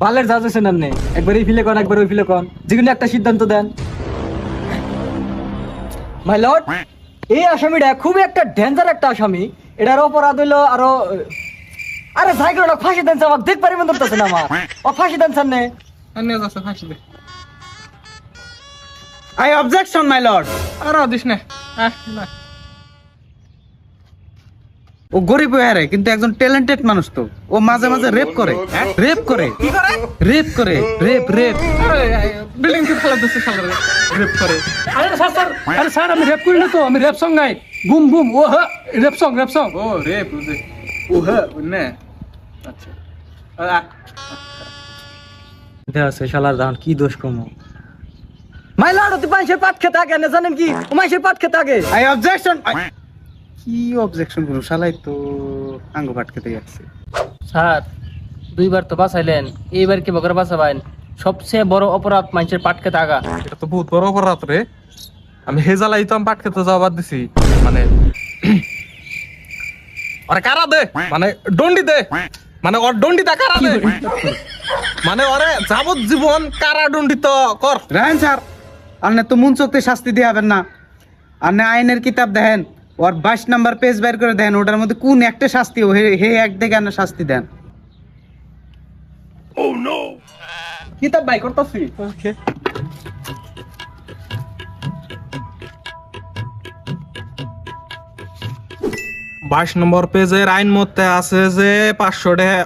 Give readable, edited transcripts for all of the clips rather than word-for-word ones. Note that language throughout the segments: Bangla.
বালের জাজ আছেন আপনি, একবার এই ফিলে কোন একবার ওই ফিলে কোন, যেকোনো একটা সিদ্ধান্ত দেন। মাই লর্ড, এই আসামিটা খুবই একটা ডেঞ্জার একটা আসামি। এটার অপরাধ হইলো আরো, আরে যাই করো না, ফাঁসি দেন আমাকে, দেখ পারি মনে করতেছে না আমার, ও ফাঁসি দেন সামনে। I objection my lord. আর দিস না। ও গরিব হয়ে রে, কিন্তু একজন ট্যালেন্টেড মানুষ তো। ও মাঝে মাঝে রেপ করে, রেপ করে, রেপ করে, রেপ রেপ। বিল্ডিং থেকে ফেলা দিচ্ছে সাগরে রেপ করে। আরে স্যার স্যার, আরে স্যার আমি র্যাপ করি না তো, আমি র্যাপ সং গাই। বুম বুম ও হ্যাঁ, র্যাপ সং র্যাপ সং। ও রেপ ওহা না। আচ্ছা আছে শালার দান কি দোষ কমো। মাই লর্ড, তুই মানুষের পাট খেতে আগে না, জানেন কি ও মানুষের পাট খেতে আগে। I objection. কি অবজেকশন করব, শালাই তো আঙ্গ পাট খেতে যাচ্ছে। স্যার দুইবার তো বাঁচাইলেন, এইবার কি বকরে বাঁচাবেন? সবচেয়ে বড় অপরাধ মানুষের পাট খেতে আগা। এটা তো বহুত বড় অপরাধ রে। আমি হেজালাই তো আমি পাট খেতে যাওয়া বাদ দিছি। মানে আরে কারা দে, মানে দণ্ডি দে, মানে ওর দণ্ডিতা কারা দে, মানে ওরে যাবজ্জীবন কারা দণ্ডিত কর। রায়ন স্যার, আপনি তো মন চোখতে শাস্তি দিয়ে হবেন না। আপনি আইনের কিতাব দেখেন, ওর 22 নাম্বার পেজ বের করে দেন, ওটার মধ্যে কোন একটা শাস্তি হে এক দেখে আপনি শাস্তি দেন। কিতাব বাই করতেছি। 22 নম্বর পেজের আইন মতে আছে যে 500 টাকা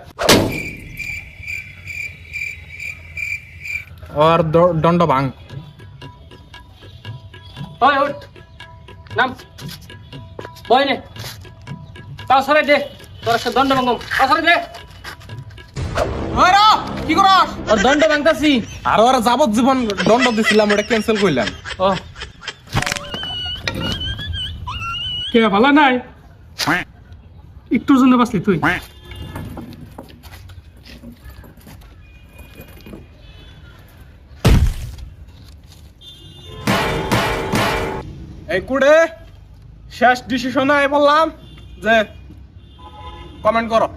আর দণ্ড ভাঙ। ওই ওঠ নাম বই নে, তাও সরে দে, তোর একটা দণ্ড ভাঙম, তাও সরে দে। ওরা কি করস? ওর দণ্ড ভাঙতাছি। আর ওরা যাবজ্জীবন দণ্ড দিছিলাম, ওটা ক্যান্সেল করলাম। ও কে ভালো নাই, একটুর জন্য বাঁচলি তুই। এই কুড়ে শেষ ডিসিশনে বললাম যে কমেন্ট করো।